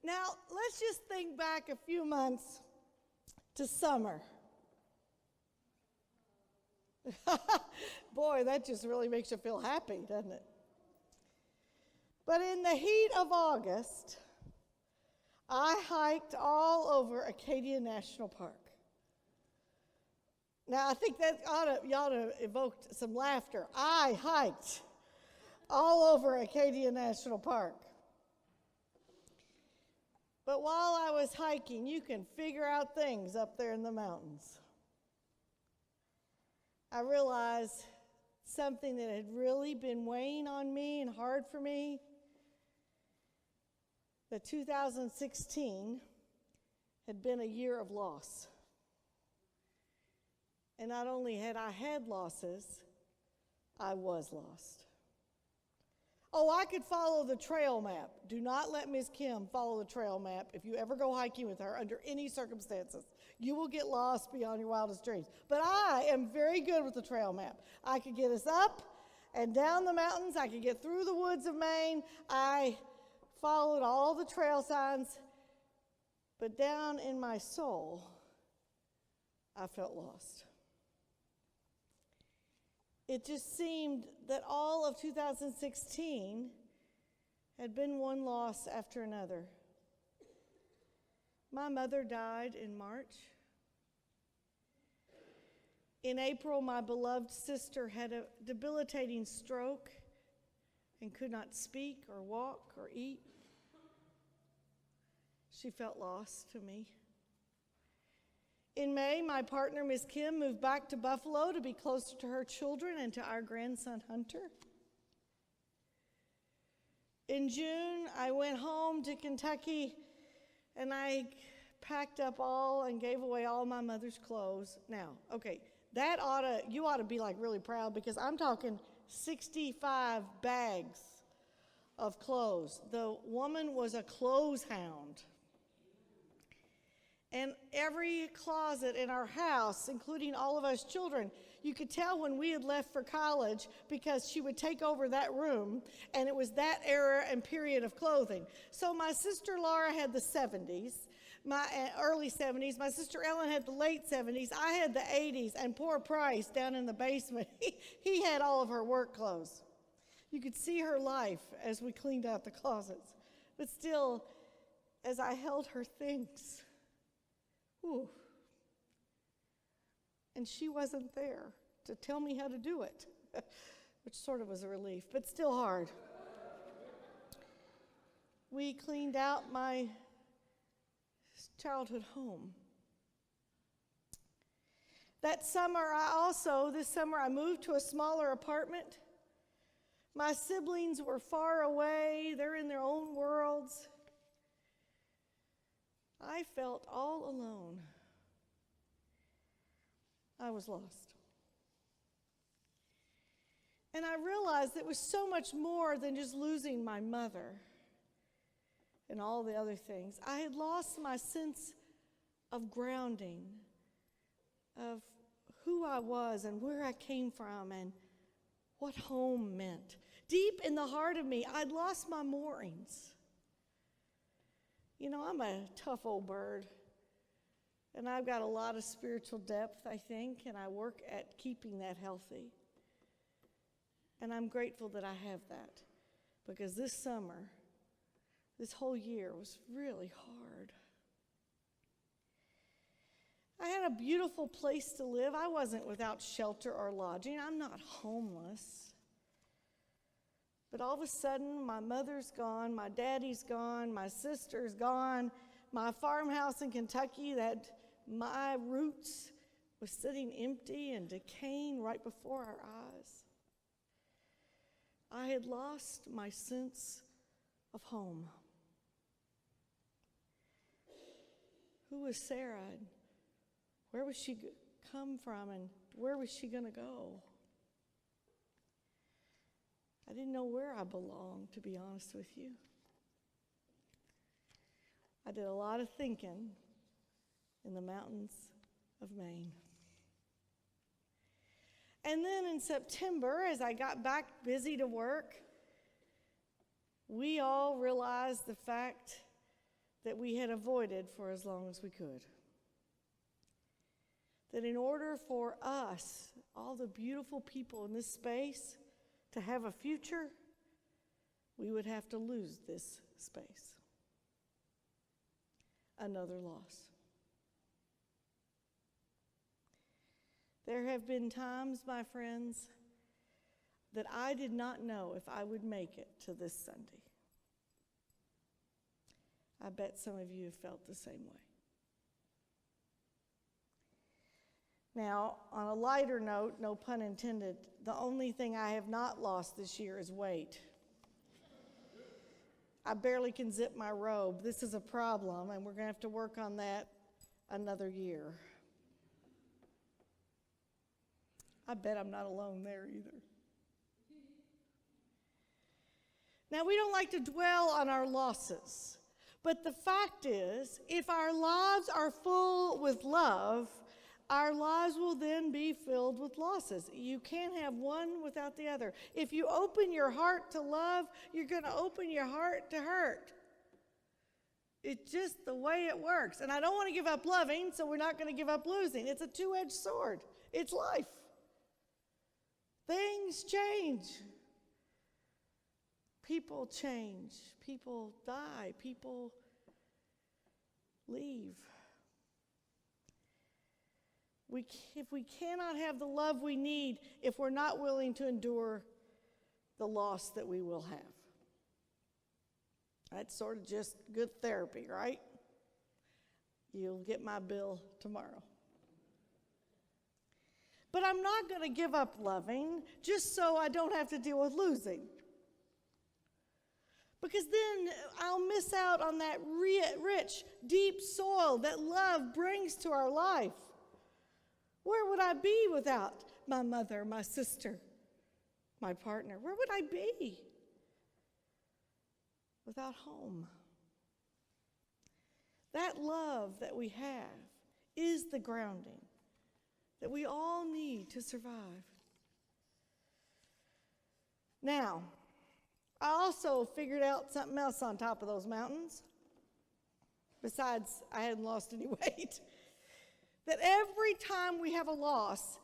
Now, let's just think back a few months to summer. Boy, that just really makes you feel happy, doesn't it? But in the heat of August, I hiked all over Acadia National Park. Now, I think that ought to evoke some laughter. I hiked all over Acadia National Park. But while I was hiking, you can figure out things up there in the mountains. I realized something that had really been weighing on me and hard for me. That 2016 had been a year of loss. And not only had I had losses, I was lost. Oh, I could follow the trail map. Do not let Ms. Kim follow the trail map if you ever go hiking with her under any circumstances. You will get lost beyond your wildest dreams. But I am very good with the trail map. I could get us up and down the mountains. I could get through the woods of Maine. I followed all the trail signs. But down in my soul, I felt lost. It just seemed that all of 2016 had been one loss after another. My mother died in March. In April, my beloved sister had a debilitating stroke and could not speak or walk or eat. She felt lost to me. In May, my partner, Ms. Kim, moved back to Buffalo to be closer to her children and to our grandson, Hunter. In June, I went home to Kentucky, and I packed up all and gave away all my mother's clothes. Now, okay, you ought to be like really proud, because I'm talking 65 bags of clothes. The woman was a clothes hound. And every closet in our house, including all of us children, you could tell when we had left for college, because she would take over that room, and it was that era and period of clothing. So my sister Laura had the 70s, my early 70s. My sister Ellen had the late 70s. I had the 80s, and poor Price down in the basement, he had all of her work clothes. You could see her life as we cleaned out the closets. But still, as I held her things, ooh. And she wasn't there to tell me how to do it, which sort of was a relief, but still hard. We cleaned out my childhood home. This summer I moved to a smaller apartment. My siblings were far away. They're in their own worlds. I felt all alone. I was lost. And I realized it was so much more than just losing my mother and all the other things. I had lost my sense of grounding, of who I was and where I came from and what home meant. Deep in the heart of me, I'd lost my moorings. You know, I'm a tough old bird, and I've got a lot of spiritual depth, I think, and I work at keeping that healthy. And I'm grateful that I have that, because this summer, this whole year was really hard. I had a beautiful place to live. I wasn't without shelter or lodging. I'm not homeless. But all of a sudden, my mother's gone, my daddy's gone, my sister's gone, my farmhouse in Kentucky that my roots was sitting empty and decaying right before our eyes. I had lost my sense of home. Who was Sara? And where was she come from? And where was she going to go? I didn't know where I belonged, to be honest with you. I did a lot of thinking in the mountains of Maine. And then in September, as I got back busy to work, we all realized the fact that we had avoided for as long as we could. That in order for us, all the beautiful people in this space, to have a future, we would have to lose this space. Another loss. There have been times, my friends, that I did not know if I would make it to this Sunday. I bet some of you have felt the same way. Now, on a lighter note, no pun intended, the only thing I have not lost this year is weight. I barely can zip my robe. This is a problem, and we're going to have to work on that another year. I bet I'm not alone there either. Now, we don't like to dwell on our losses, but the fact is, if our lives are full with love, our lives will then be filled with losses. You can't have one without the other. If you open your heart to love, you're going to open your heart to hurt. It's just the way it works. And I don't want to give up loving, so we're not going to give up losing. It's a two-edged sword. It's life. Things change. People change. People die. People leave. If we cannot have the love we need, if we're not willing to endure the loss that we will have. That's sort of just good therapy, right? You'll get my bill tomorrow. But I'm not going to give up loving just so I don't have to deal with losing. Because then I'll miss out on that rich, deep soil that love brings to our life. Where would I be without my mother, my sister, my partner? Where would I be without home? That love that we have is the grounding that we all need to survive. Now, I also figured out something else on top of those mountains. Besides, I hadn't lost any weight. That every time we have a loss,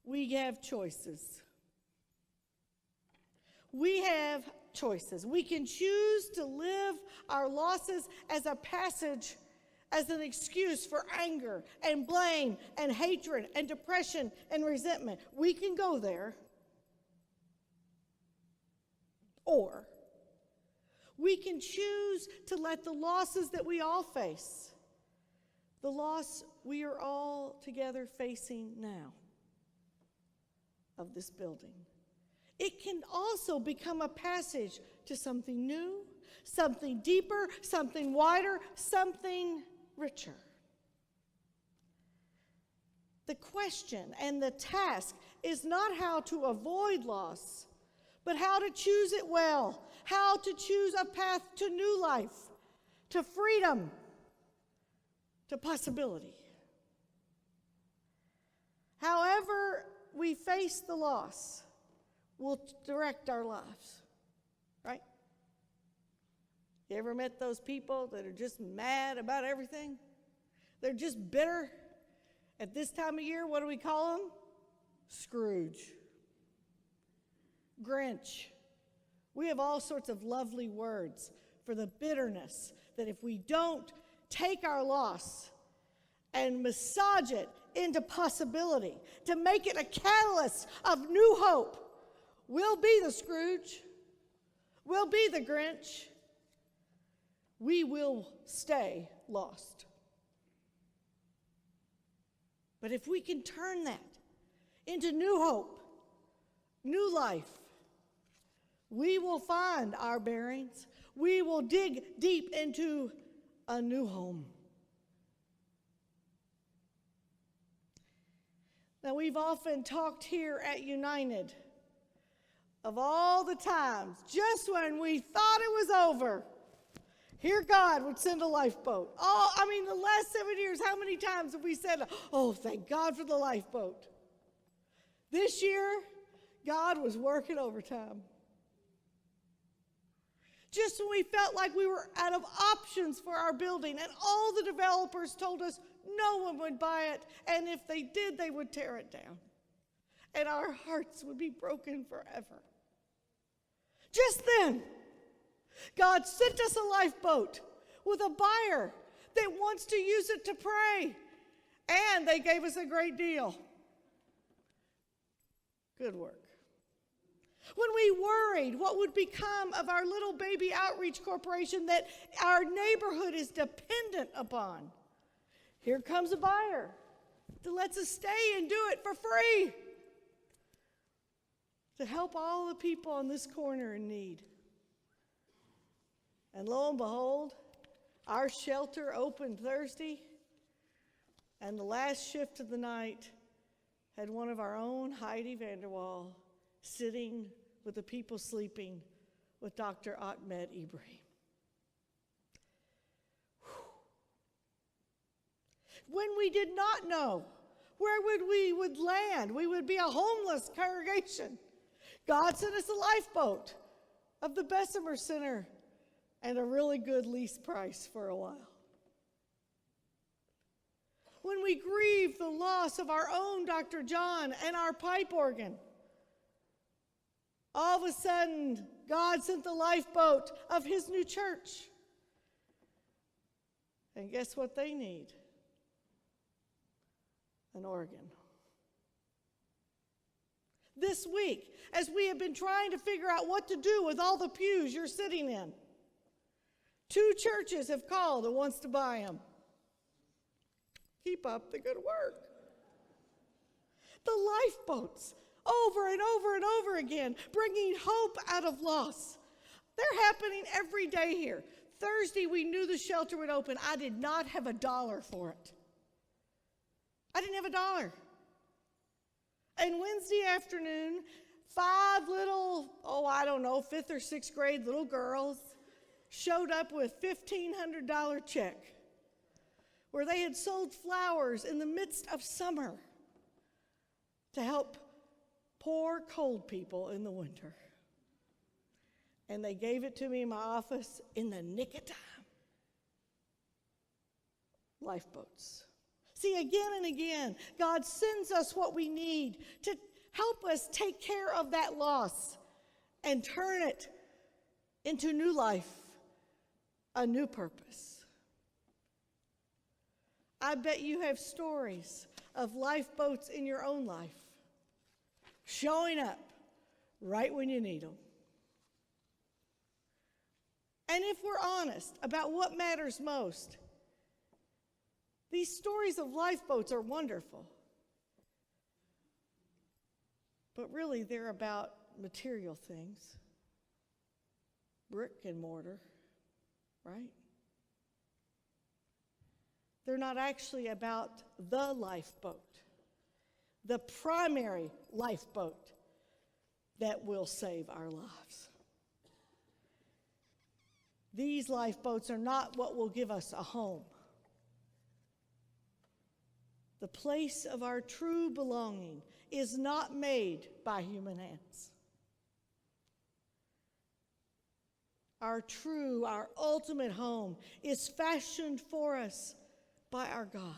we have choices. We have choices. We can choose to live our losses as a passage, as an excuse for anger and blame and hatred and depression and resentment. We can go there. Or we can choose to let the losses that we all face, the loss we are all together facing now of this building, it can also become a passage to something new, something deeper, something wider, something richer. The question and the task is not how to avoid loss, but how to choose it well, how to choose a path to new life, to freedom, to possibility. However we face the loss will direct our lives, right? You ever met those people that are just mad about everything? They're just bitter. At this time of year, what do we call them? Scrooge. Grinch. We have all sorts of lovely words for the bitterness that if we don't take our loss and massage it into possibility, to make it a catalyst of new hope, we'll be the Scrooge. We'll be the Grinch. We will stay lost. But if we can turn that into new hope, new life, we will find our bearings. We will dig deep into a new home. Now, we've often talked here at United of all the times, just when we thought it was over, here God would send a lifeboat. Oh, I mean, the last 7 years, how many times have we said, oh, thank God for the lifeboat? This year, God was working overtime. Just when we felt like we were out of options for our building, and all the developers told us no one would buy it, and if they did, they would tear it down. And our hearts would be broken forever. Just then, God sent us a lifeboat with a buyer that wants to use it to pray. And they gave us a great deal. Good work. When we worried what would become of our little baby outreach corporation that our neighborhood is dependent upon, here comes a buyer that lets us stay and do it for free to help all the people on this corner in need. And lo and behold, our shelter opened Thursday, and the last shift of the night had one of our own, Heidi Vanderwall, sitting with the people sleeping with Dr. Ahmed Ibrahim. When we did not know where we would land, we would be a homeless congregation, God sent us a lifeboat of the Bessemer Center and a really good lease price for a while. When we grieved the loss of our own Dr. John and our pipe organ, all of a sudden, God sent the lifeboat of his new church. And guess what they need? An organ. This week, as we have been trying to figure out what to do with all the pews you're sitting in, 2 churches have called and wants to buy them. Keep up the good work. The lifeboats, over and over and over again, bringing hope out of loss. They're happening every day here. Thursday, we knew the shelter would open. I did not have $1 for it. I didn't have $1. And Wednesday afternoon, 5 little, 5th or 6th grade little girls showed up with $1,500 check where they had sold flowers in the midst of summer to help poor cold people in the winter. And they gave it to me in my office in the nick of time. Lifeboats. See, again and again, God sends us what we need to help us take care of that loss and turn it into new life, a new purpose. I bet you have stories of lifeboats in your own life showing up right when you need them. And if we're honest about what matters most, these stories of lifeboats are wonderful. But really, they're about material things, brick and mortar, right? They're not actually about the lifeboat, the primary lifeboat that will save our lives. These lifeboats are not what will give us a home. The place of our true belonging is not made by human hands. Our ultimate home is fashioned for us by our God,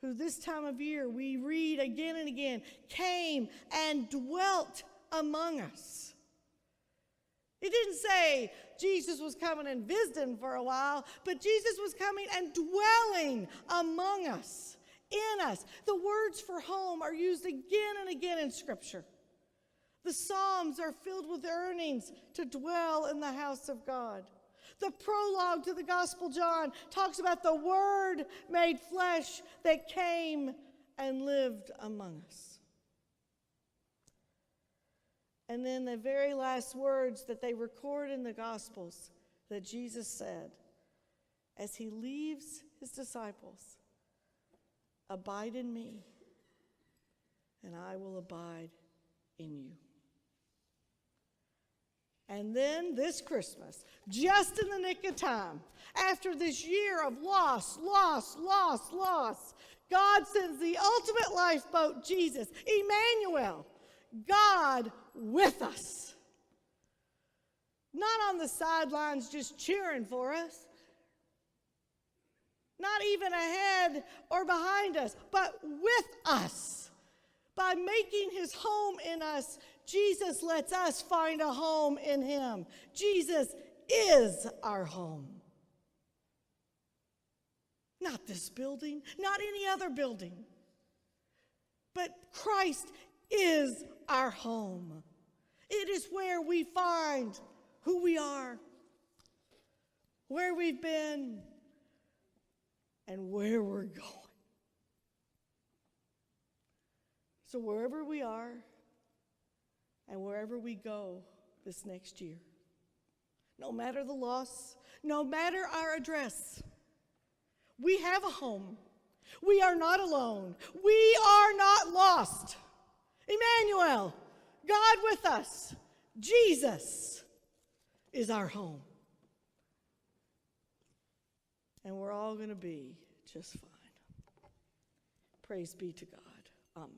who this time of year we read again and again, came and dwelt among us. It didn't say Jesus was coming and visiting for a while, but Jesus was coming and dwelling among us, in us. The words for home are used again and again in Scripture. The Psalms are filled with yearnings to dwell in the house of God. The prologue to the Gospel John talks about the Word made flesh that came and lived among us. And then the very last words that they record in the Gospels that Jesus said as he leaves his disciples, "Abide in me, and I will abide in you." And then this Christmas, just in the nick of time, after this year of loss, God sends the ultimate lifeboat, Jesus, Emmanuel, God with us. Not on the sidelines just cheering for us. Not even ahead or behind us, but with us. By making his home in us, Jesus lets us find a home in him. Jesus is our home. Not this building, not any other building. But Christ is our home. It is where we find who we are, where we've been, and where we're going. So wherever we are and wherever we go this next year, no matter the loss, no matter our address, we have a home. We are not alone. We are not lost. Emmanuel, God with us, Jesus is our home. And we're all going to be just fine. Praise be to God. Amen.